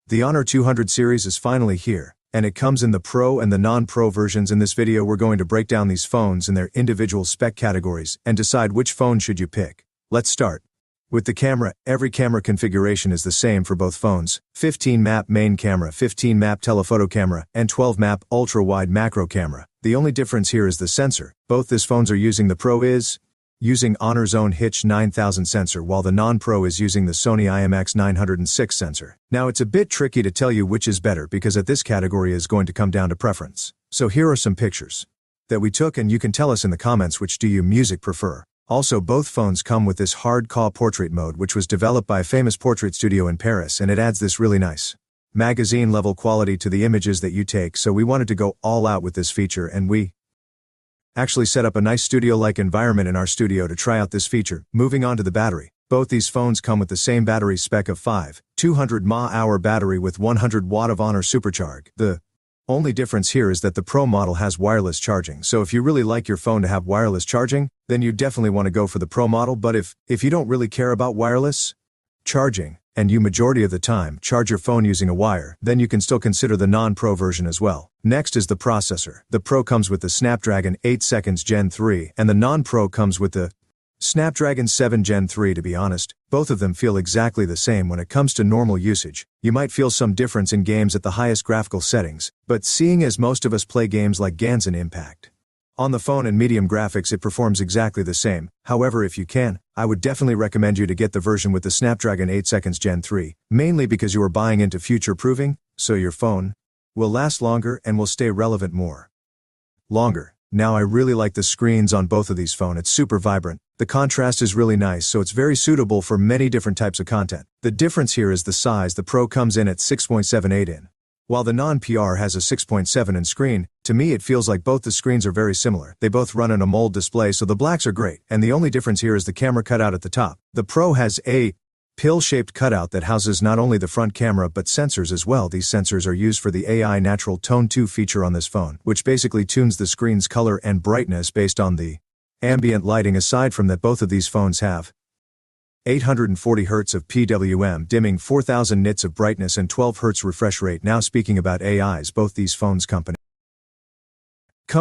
The Honor 200 series is finally here, and it comes in the Pro and the non-Pro versions. In this video we're going to break down these phones in their individual spec categories and decide which phone should you pick. Let's start. With the camera, every camera configuration is the same for both phones: 15-map main camera, 15-map telephoto camera, and 12-map ultra-wide macro camera. The only difference here is the sensor. Both these phones are using the Pro is using Honor's own Hitch 9000 sensor, while the non-Pro is using the Sony IMX906 sensor. Now it's a bit tricky to tell you which is better because at this category is going to come down to preference. So here are some pictures that we took, and you can tell us in the comments which do you music prefer. Also, both phones come with this Harcourt Portrait mode, which was developed by a famous portrait studio in Paris, and it adds this really nice magazine level quality to the images that you take. So we wanted to go all out with this feature, and we actually set up a nice studio-like environment in our studio to try out this feature. Moving on to the battery. Both these phones come with the same battery spec of 200 mAh battery with 100 watt of Honor supercharge. The only difference here is that the Pro model has wireless charging, so if you really like your phone to have wireless charging, then you definitely want to go for the Pro model. But if you don't really care about wireless charging, and you majority of the time charge your phone using a wire, then you can still consider the non-Pro version as well. Next is the processor. The Pro comes with the Snapdragon 8 Seconds Gen 3, and the non-Pro comes with the Snapdragon 7 Gen 3. To be honest, both of them feel exactly the same when it comes to normal usage. You might feel some difference in games at the highest graphical settings, but seeing as most of us play games like Genshin Impact on the phone and medium graphics, it performs exactly the same. However, if you can, I would definitely recommend you to get the version with the Snapdragon 8 Seconds Gen 3, mainly because you are buying into future-proofing, so your phone will last longer and will stay relevant more longer. Now I really like the screens on both of these phones. It's super vibrant. The contrast is really nice, so it's very suitable for many different types of content. The difference here is the size. The Pro comes in at 6.78 in, while the non-PR has a 6.7 in screen. To me it feels like both the screens are very similar. They both run on a AMOLED display, so the blacks are great, and the only difference here is the camera cutout at the top. The Pro has a pill-shaped cutout that houses not only the front camera but sensors as well. These sensors are used for the AI Natural Tone 2 feature on this phone, which basically tunes the screen's color and brightness based on the ambient lighting. Aside from that, both of these phones have 840 Hz of PWM dimming, 4000 nits of brightness, and 12 Hz refresh rate. Now speaking about AIs, both these phones come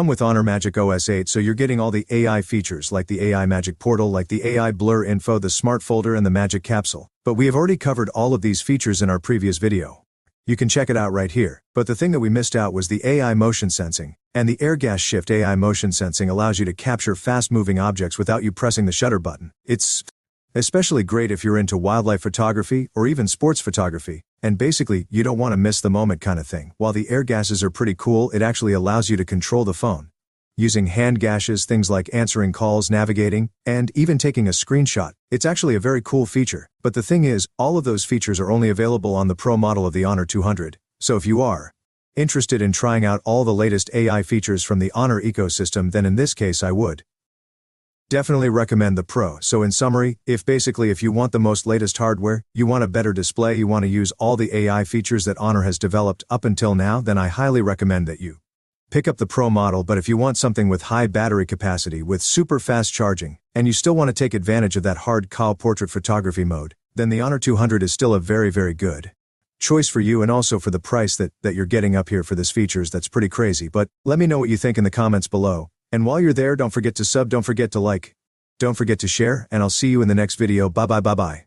with Honor Magic OS 8, so you're getting all the AI features like the AI Magic Portal, like the AI Blur Info, the Smart Folder, and the Magic Capsule. But we have already covered all of these features in our previous video. You can check it out right here. But the thing that we missed out was the AI Motion Sensing, and the Air Gas Shift AI Motion Sensing allows you to capture fast-moving objects without you pressing the shutter button. It's especially great if you're into wildlife photography or even sports photography, and basically you don't want to miss the moment kind of thing. While the air gases are pretty cool, it actually allows you to control the phone using hand gashes, things like answering calls, navigating, and even taking a screenshot. It's actually a very cool feature. But the thing is, all of those features are only available on the Pro model of the Honor 200. So if you are interested in trying out all the latest AI features from the Honor ecosystem, then in this case I would definitely recommend the Pro. So in summary, if you want the most latest hardware, you want a better display, you want to use all the AI features that Honor has developed up until now, then I highly recommend that you pick up the Pro model. But if you want something with high battery capacity with super fast charging, and you still want to take advantage of that Harcourt Portrait photography mode, then the Honor 200 is still a very, very good choice for you, and also for the price that you're getting up here for this features. That's pretty crazy. But let me know what you think in the comments below. And while you're there, don't forget to sub, don't forget to like, don't forget to share, and I'll see you in the next video. Bye bye bye bye.